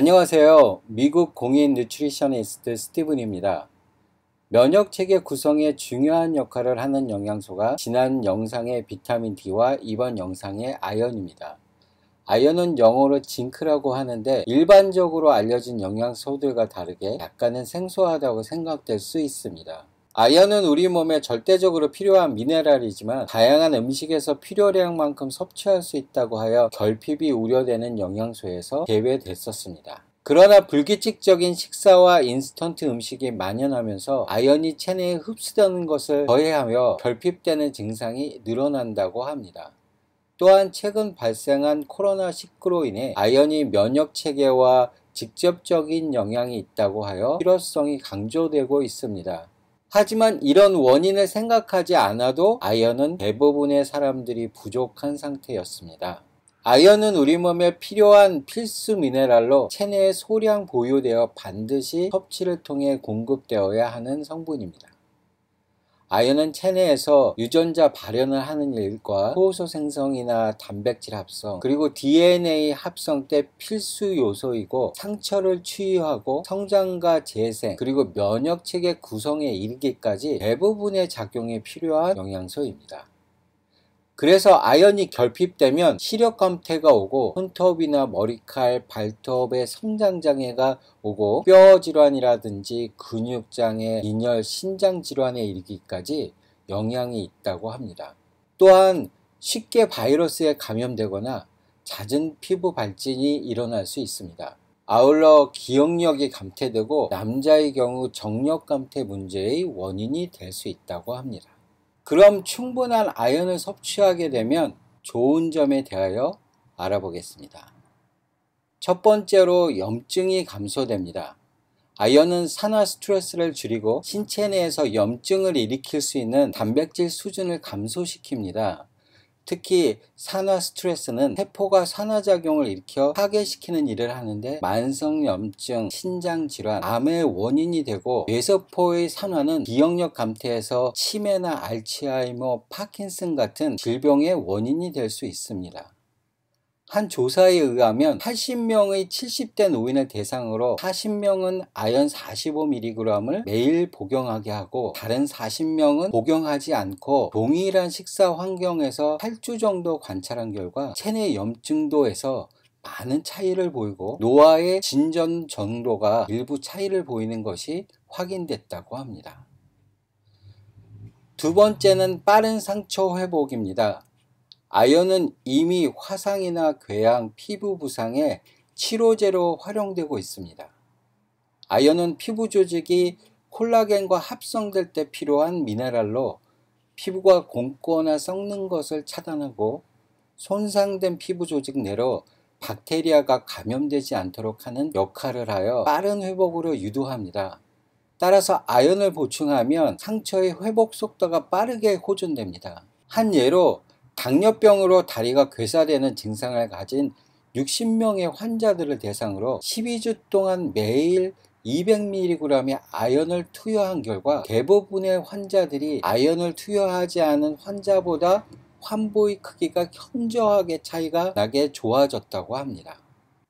안녕하세요. 미국 공인 뉴트리셔니스트 스티븐입니다. 면역체계 구성에 중요한 역할을 하는 영양소가 지난 영상의 비타민 D와 이번 영상의 아연입니다. 아연은 영어로 징크라고 하는데 일반적으로 알려진 영양소들과 다르게 약간은 생소하다고 생각될 수 있습니다. 아연은 우리 몸에 절대적으로 필요한 미네랄이지만 다양한 음식에서 필요량만큼 섭취할 수 있다고 하여 결핍이 우려되는 영양소에서 제외됐었습니다. 그러나 불규칙적인 식사와 인스턴트 음식이 만연하면서 아연이 체내에 흡수되는 것을 더해하며 결핍되는 증상이 늘어난다고 합니다. 또한 최근 발생한 코로나19로 인해 아연이 면역체계와 직접적인 영향이 있다고 하여 필요성이 강조되고 있습니다. 하지만 이런 원인을 생각하지 않아도 아연은 대부분의 사람들이 부족한 상태였습니다. 아연은 우리 몸에 필요한 필수 미네랄로 체내에 소량 보유되어 반드시 섭취를 통해 공급되어야 하는 성분입니다. 아연은 체내에서 유전자 발현을 하는 일과 효소 생성이나 단백질 합성, 그리고 DNA 합성 때 필수 요소이고 상처를 치유하고 성장과 재생, 그리고 면역체계 구성에 이르기까지 대부분의 작용이 필요한 영양소입니다. 그래서 아연이 결핍되면 시력 감퇴가 오고 손톱이나 머리칼, 발톱의 성장장애가 오고 뼈 질환이라든지 근육장애, 빈혈, 신장 질환에 이르기까지 영향이 있다고 합니다. 또한 쉽게 바이러스에 감염되거나 잦은 피부 발진이 일어날 수 있습니다. 아울러 기억력이 감퇴되고 남자의 경우 정력 감퇴 문제의 원인이 될 수 있다고 합니다. 그럼 충분한 아연을 섭취하게 되면 좋은 점에 대하여 알아보겠습니다. 첫 번째로 염증이 감소됩니다. 아연은 산화 스트레스를 줄이고 신체 내에서 염증을 일으킬 수 있는 단백질 수준을 감소시킵니다. 특히 산화 스트레스는 세포가 산화작용을 일으켜 파괴시키는 일을 하는데 만성염증, 신장질환, 암의 원인이 되고 뇌세포의 산화는 기억력 감퇴에서 치매나 알츠하이머, 파킨슨 같은 질병의 원인이 될 수 있습니다. 한 조사에 의하면 80명의 70대 노인을 대상으로 40명은 아연 45mg을 매일 복용하게 하고 다른 40명은 복용하지 않고 동일한 식사 환경에서 8주 정도 관찰한 결과 체내 염증도에서 많은 차이를 보이고 노화의 진전 정도가 일부 차이를 보이는 것이 확인됐다고 합니다. 두 번째는 빠른 상처 회복입니다. 아연은 이미 화상이나 궤양, 피부 부상에 치료제로 활용되고 있습니다. 아연은 피부 조직이 콜라겐과 합성될 때 필요한 미네랄로 피부가 곪거나 썩는 것을 차단하고 손상된 피부 조직 내로 박테리아가 감염되지 않도록 하는 역할을 하여 빠른 회복으로 유도합니다. 따라서 아연을 보충하면 상처의 회복 속도가 빠르게 호전됩니다. 한 예로 당뇨병으로 다리가 괴사되는 증상을 가진 60명의 환자들을 대상으로 12주 동안 매일 200mg의 아연을 투여한 결과 대부분의 환자들이 아연을 투여하지 않은 환자보다 환부의 크기가 현저하게 차이가 나게 좋아졌다고 합니다.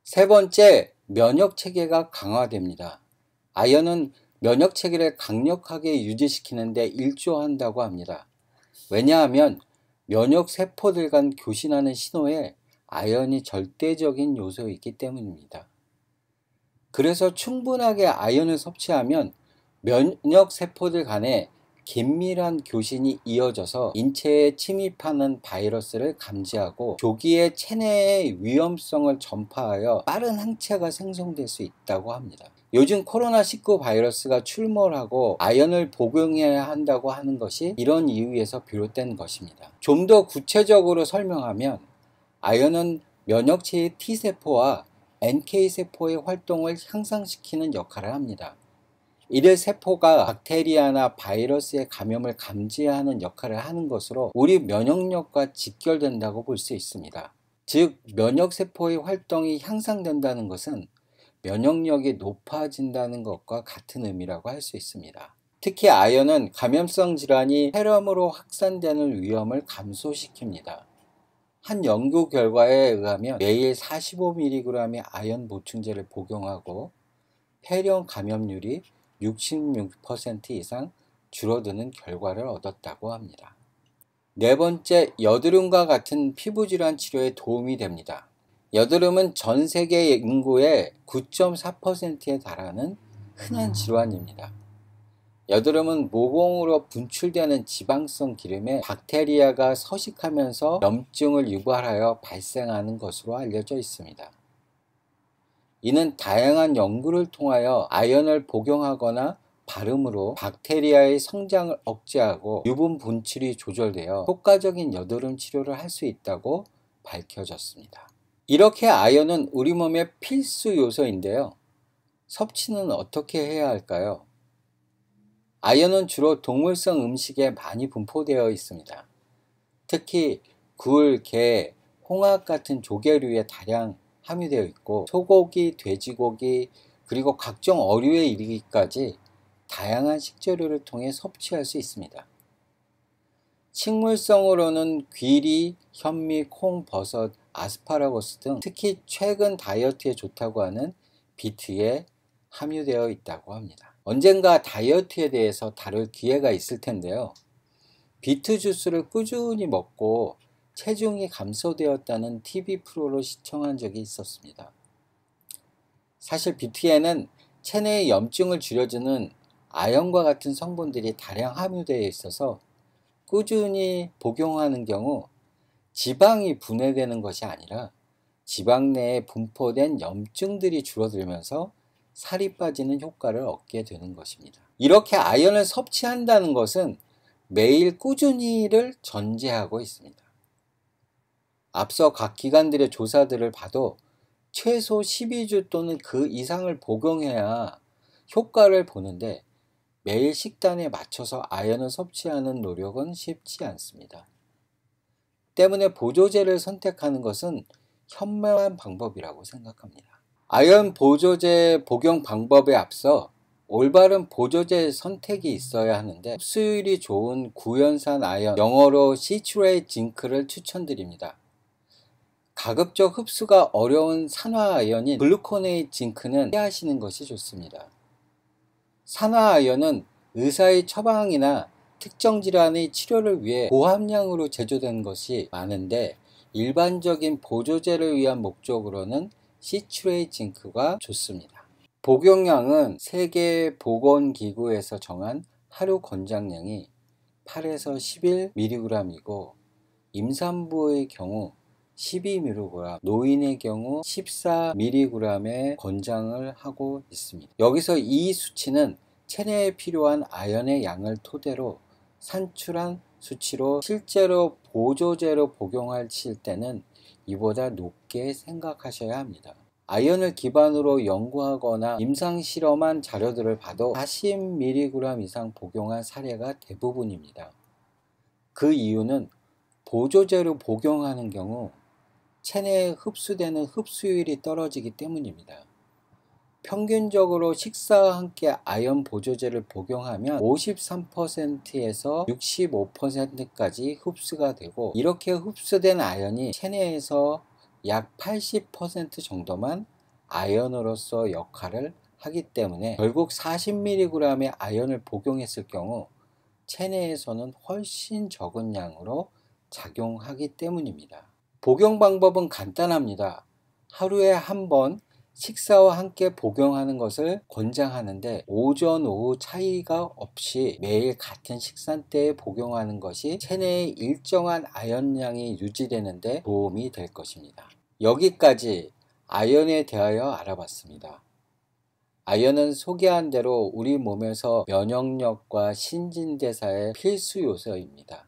세 번째, 면역체계가 강화됩니다. 아연은 면역체계를 강력하게 유지시키는 데 일조한다고 합니다. 왜냐하면 면역세포들 간 교신하는 신호에 아연이 절대적인 요소이기 때문입니다. 그래서 충분하게 아연을 섭취하면 면역세포들 간에 긴밀한 교신이 이어져서 인체에 침입하는 바이러스를 감지하고 조기에 체내의 위험성을 전파하여 빠른 항체가 생성될 수 있다고 합니다. 요즘 코로나19 바이러스가 출몰하고 아연을 복용해야 한다고 하는 것이 이런 이유에서 비롯된 것입니다. 좀 더 구체적으로 설명하면 아연은 면역체의 T세포와 NK세포의 활동을 향상시키는 역할을 합니다. 이들 세포가 박테리아나 바이러스의 감염을 감지하는 역할을 하는 것으로 우리 면역력과 직결된다고 볼 수 있습니다. 즉, 면역세포의 활동이 향상된다는 것은 면역력이 높아진다는 것과 같은 의미라고 할 수 있습니다. 특히 아연은 감염성 질환이 폐렴으로 확산되는 위험을 감소시킵니다. 한 연구 결과에 의하면 매일 45mg의 아연 보충제를 복용하고 폐렴 감염률이 66% 이상 줄어드는 결과를 얻었다고 합니다. 네 번째, 여드름과 같은 피부질환 치료에 도움이 됩니다. 여드름은 전 세계 인구의 9.4%에 달하는 흔한 질환입니다. 여드름은 모공으로 분출되는 지방성 기름에 박테리아가 서식하면서 염증을 유발하여 발생하는 것으로 알려져 있습니다. 이는 다양한 연구를 통하여 아연을 복용하거나 바름으로 박테리아의 성장을 억제하고 유분 분출이 조절되어 효과적인 여드름 치료를 할 수 있다고 밝혀졌습니다. 이렇게 아연은 우리 몸의 필수 요소인데요. 섭취는 어떻게 해야 할까요? 아연은 주로 동물성 음식에 많이 분포되어 있습니다. 특히 굴, 게, 홍합 같은 조개류에 다량 함유되어 있고 소고기, 돼지고기, 그리고 각종 어류에 이르기까지 다양한 식재료를 통해 섭취할 수 있습니다. 식물성으로는 귀리, 현미, 콩, 버섯, 아스파라거스 등 특히 최근 다이어트에 좋다고 하는 비트에 함유되어 있다고 합니다. 언젠가 다이어트에 대해서 다룰 기회가 있을 텐데요. 비트 주스를 꾸준히 먹고 체중이 감소되었다는 TV 프로를 시청한 적이 있었습니다. 사실 비트에는 체내의 염증을 줄여주는 아연과 같은 성분들이 다량 함유되어 있어서 꾸준히 복용하는 경우 지방이 분해되는 것이 아니라 지방 내에 분포된 염증들이 줄어들면서 살이 빠지는 효과를 얻게 되는 것입니다. 이렇게 아연을 섭취한다는 것은 매일 꾸준히를 전제하고 있습니다. 앞서 각 기관들의 조사들을 봐도 최소 12주 또는 그 이상을 복용해야 효과를 보는데 매일 식단에 맞춰서 아연을 섭취하는 노력은 쉽지 않습니다. 때문에 보조제를 선택하는 것은 현명한 방법이라고 생각합니다. 아연 보조제 복용 방법에 앞서 올바른 보조제 선택이 있어야 하는데 흡수율이 좋은 구연산 아연, 영어로 시츄레이트 징크를 추천드립니다. 가급적 흡수가 어려운 산화아연인 글루코네이트 징크는 피하시는 것이 좋습니다. 산화아연은 의사의 처방이나 특정 질환의 치료를 위해 고함량으로 제조된 것이 많은데 일반적인 보조제를 위한 목적으로는 시츄레이트 징크가 좋습니다. 복용량은 세계보건기구에서 정한 하루 권장량이 8에서 11mg이고 임산부의 경우 12mg, 노인의 경우 14mg의 권장을 하고 있습니다. 여기서 이 수치는 체내에 필요한 아연의 양을 토대로 산출한 수치로 실제로 보조제로 복용하실 때는 이보다 높게 생각하셔야 합니다. 아연을 기반으로 연구하거나 임상실험한 자료들을 봐도 40mg 이상 복용한 사례가 대부분입니다. 그 이유는 보조제로 복용하는 경우 체내에 흡수되는 흡수율이 떨어지기 때문입니다. 평균적으로 식사와 함께 아연 보조제를 복용하면 53%에서 65%까지 흡수가 되고 이렇게 흡수된 아연이 체내에서 약 80% 정도만 아연으로서 역할을 하기 때문에 결국 40mg의 아연을 복용했을 경우 체내에서는 훨씬 적은 양으로 작용하기 때문입니다. 복용 방법은 간단합니다. 하루에 한 번 식사와 함께 복용하는 것을 권장하는데 오전, 오후 차이가 없이 매일 같은 시간대에 복용하는 것이 체내의 일정한 아연량이 유지되는 데 도움이 될 것입니다. 여기까지 아연에 대하여 알아봤습니다. 아연은 소개한 대로 우리 몸에서 면역력과 신진대사의 필수 요소입니다.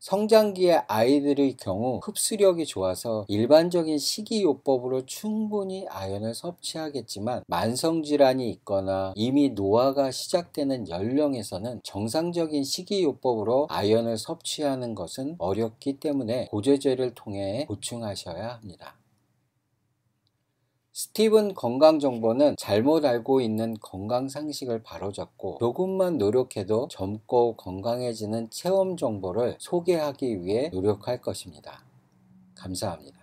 성장기의 아이들의 경우 흡수력이 좋아서 일반적인 식이요법으로 충분히 아연을 섭취하겠지만 만성질환이 있거나 이미 노화가 시작되는 연령에서는 정상적인 식이요법으로 아연을 섭취하는 것은 어렵기 때문에 보조제를 통해 보충하셔야 합니다. 스티븐 건강정보는 잘못 알고 있는 건강상식을 바로잡고 조금만 노력해도 젊고 건강해지는 체험 정보를 소개하기 위해 노력할 것입니다. 감사합니다.